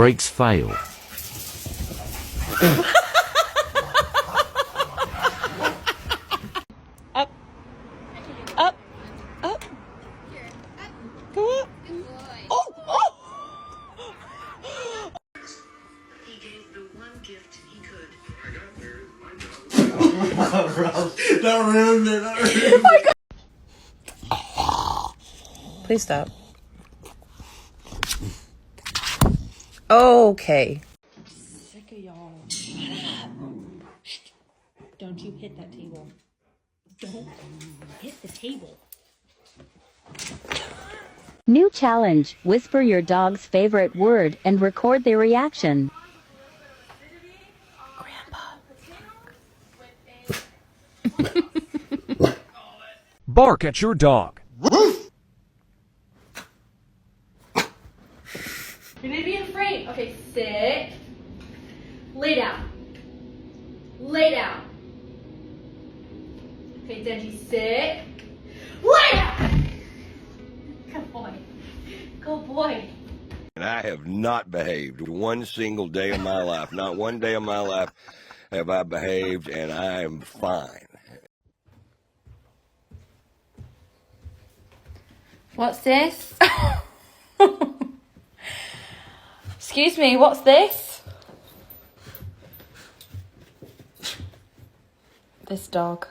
Brakes fail. Up. Up. Up. Go up. Oh! Oh! He gave the one gift he could. Not ruined it. Not ruined it. Please stop. Okay. Sick of y'all. Shh. Don't you hit that table. Don't hit the table. New challenge. Whisper your dog's favorite word and record their reaction. Grandpa. Bark at your dog. You're gonna be in frame. Okay, sit. Lay down. Lay down. Okay, Denji, sit. Lay down! Good boy. Good boy. And I have not behaved one single day of my life. Not one day of my life have I behaved, and I am fine. What's this? Excuse me, what's this? This dog.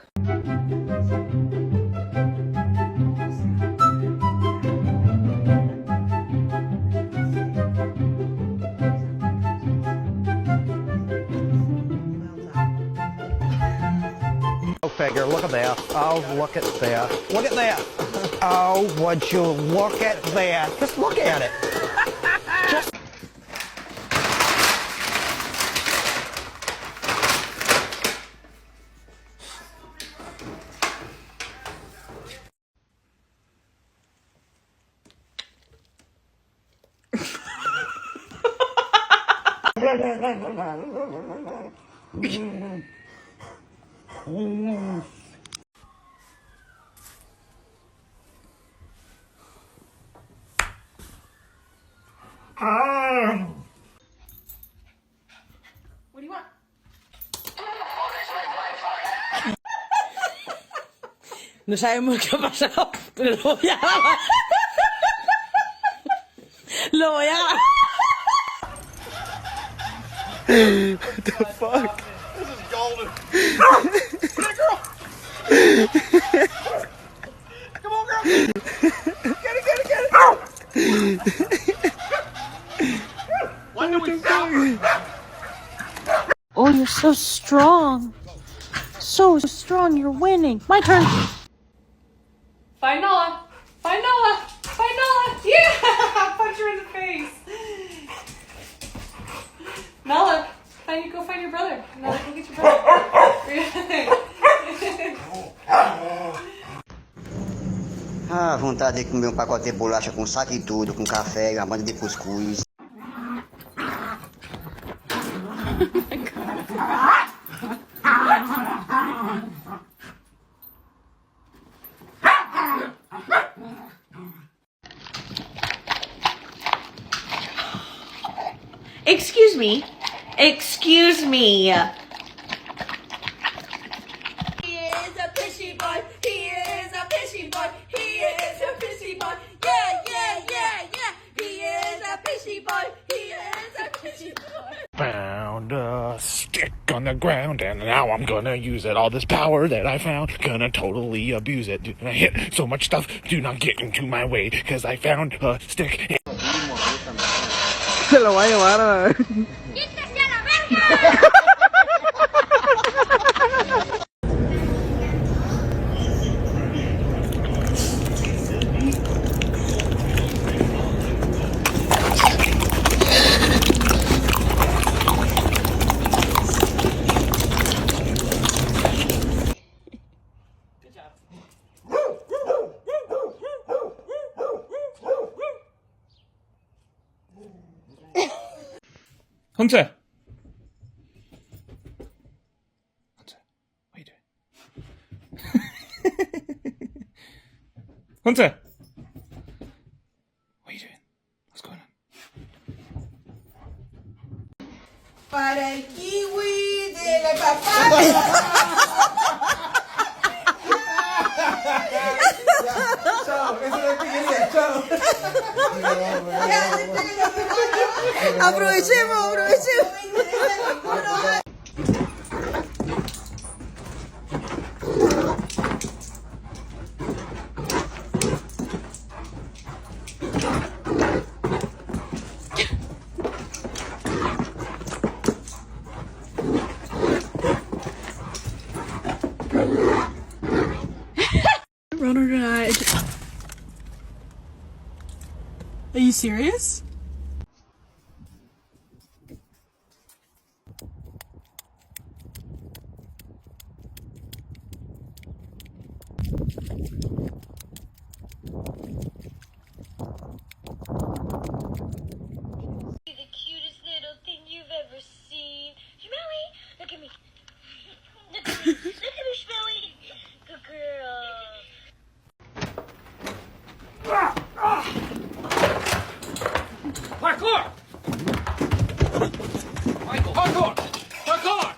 Go figure, look at that. Oh, look at that. Look at that. Oh, would you look at that? Just look at it. Just. What do you want? No sabemos qué ha pasado, pero lo voy a grabar. Lo voy a grabar. What the fuck? This is golden. Get it, girl. Come on, girl. Get it. Why do we stop? Oh, you're so strong. So strong, you're winning. My turn. Find Nala. Find Nala. Find Nala. Yeah! Punch her in the face. Nala, go find your brother. Nala, go get your brother. Ah, vontade de comer um pacote de bolacha com saco e tudo, com café e uma banda de cuscuz. Excuse me. Excuse me. He is a fishy boy. He is a fishy boy. He is a fishy boy. Yeah, yeah, yeah, yeah. He is a fishy boy. He is a fishy boy. Found a stick on the ground, and now I'm gonna use it. All this power that I found, gonna totally abuse it. I hit so much stuff, do not get into my way, cause I found a stick. Se lo va a llevar a... ¡Quítese a la verga! Hunter! Hunter, what are you doing? Hunter! What are you doing? What's going on? Para el kiwi de la papaya. Chao, eso es lo que quería, chao. Aprovechemos, aprovechemos. Runner denied. Are you serious? The cutest little thing you've ever seen. Schmelly, look at me. Look at me. Look at me, Schmelly. Good girl. Parkour! Michael, parkour! Parkour!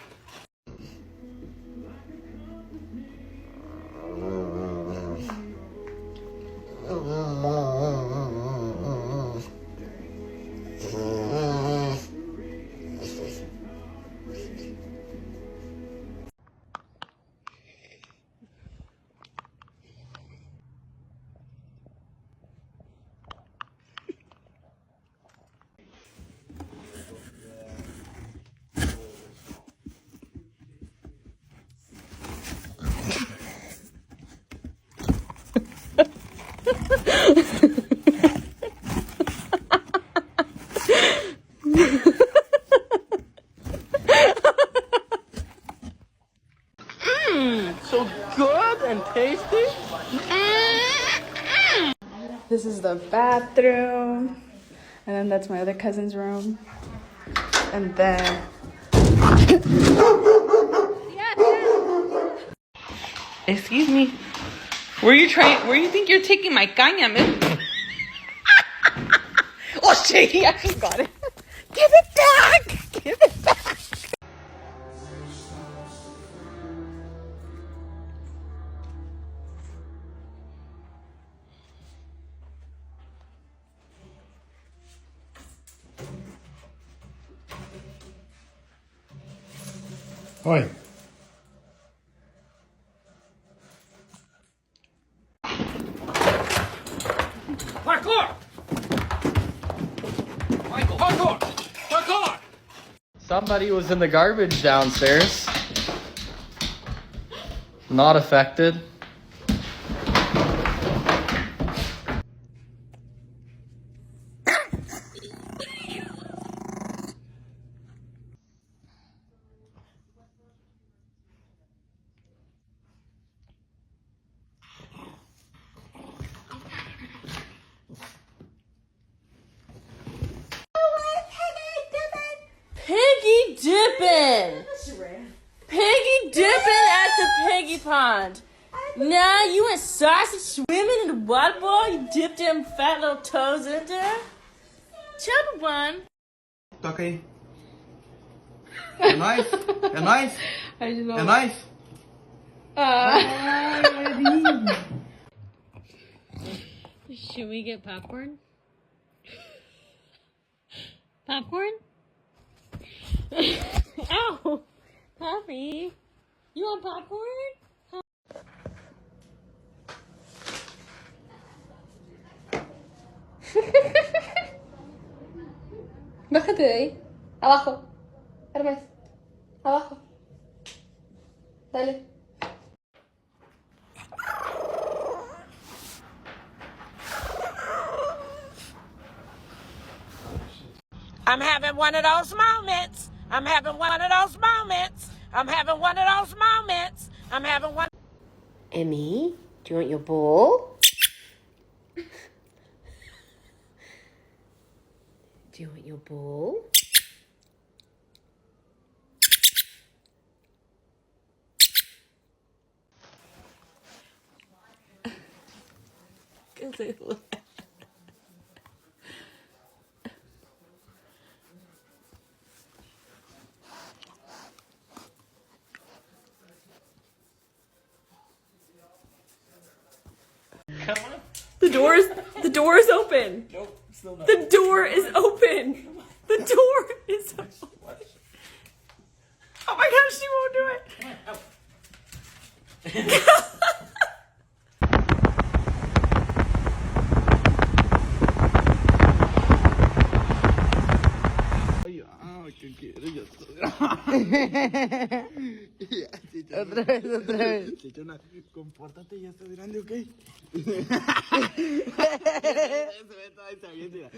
So good and tasty. This is the bathroom. And then that's my other cousin's room. And then... Excuse me. Where you think you're taking my caña, man? Oh shit, he actually got it. Give it back! Give it back! Oi. Parkour! Michael, parkour! Parkour! Somebody was in the garbage downstairs. Not affected. Piggy dipping! Piggy dipping at the piggy pond. Nah, you went sausage swimming in the water bowl? You dipped them fat little toes in there? Chubba one. Toca aí. É nóis? É nóis? É nóis? Should we get popcorn? Popcorn? Ow! Poppy! You want popcorn? Bájate de ahí. Abajo. Hermes. Abajo. Dale. I'm having one of those moments. I'm having one of those moments. I'm having one of those moments. I'm having one. Emmy, do you want your ball? Do you want your ball? door is open. Nope, still not. The door is open. The door is open. Oh my gosh, she won't do it. Otra vez. Chichona, compórtate, ya estás grande, ¿ok? Está bien, tía.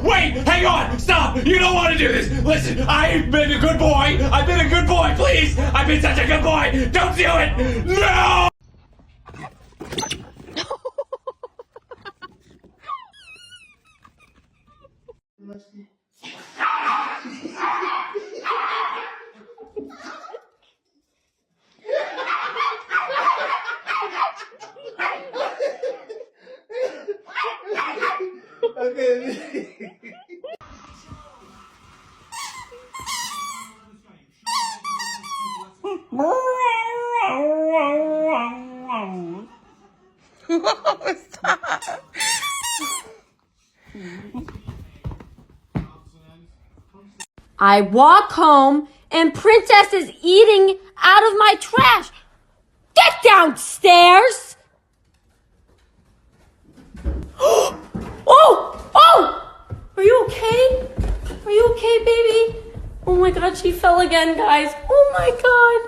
Wait, hang on, stop! You don't want to do this! Listen, I've been a good boy! I've been a good boy, please! I've been such a good boy! Don't do it! No! I walk home and Princess is eating out of my trash. Get downstairs! Oh! Are you okay? Are you okay, baby? Oh my god, she fell again, guys. Oh my god.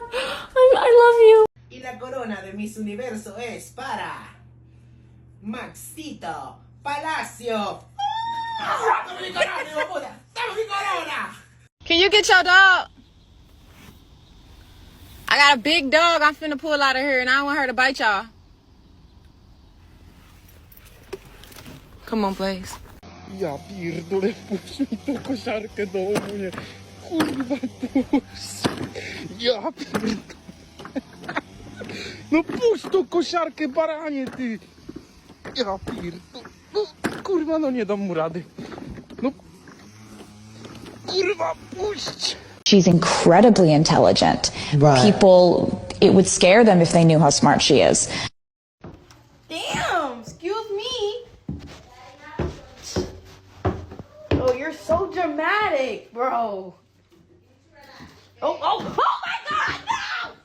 I love you. Y la corona de Miss Universo es para Maxito Palacio. Can you get your dog? I got a big dog I'm finna pull out of here and I don't want her to bite y'all. Come on, please. Ja pierdolę, puść mi tą koszarkę do mnie. Kurwa, puść. Ja pierdolę. No puść tą koszarkę, baranie, ty. Ja pierdolę. No, kurwa, no nie dam mu rady. No. Kurwa, puść. She's incredibly intelligent. Right. People, it would scare them if they knew how smart she is. Damn, excuse me. Oh, you're so dramatic, bro. Oh my god, no!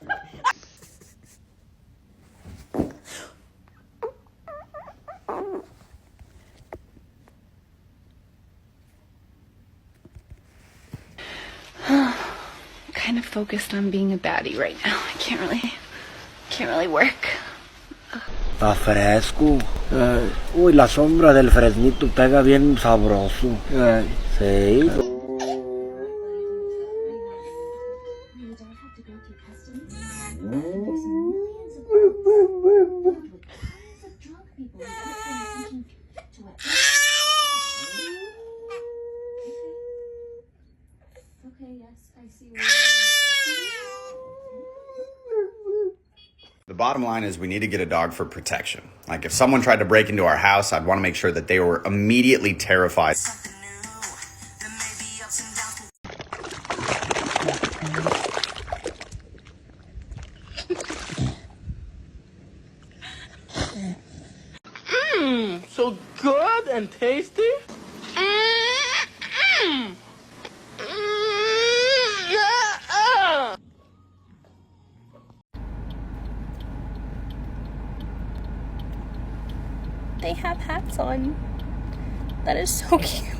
Kind of focused on being a baddie right now. I can't really work. Está fresco. Uy, la sombra del fresnito pega bien sabroso. Sí. The bottom line is we need to get a dog for protection. Like if someone tried to break into our house, I'd want to make sure that they were immediately terrified. So good and tasty. They have hats on. That is so cute.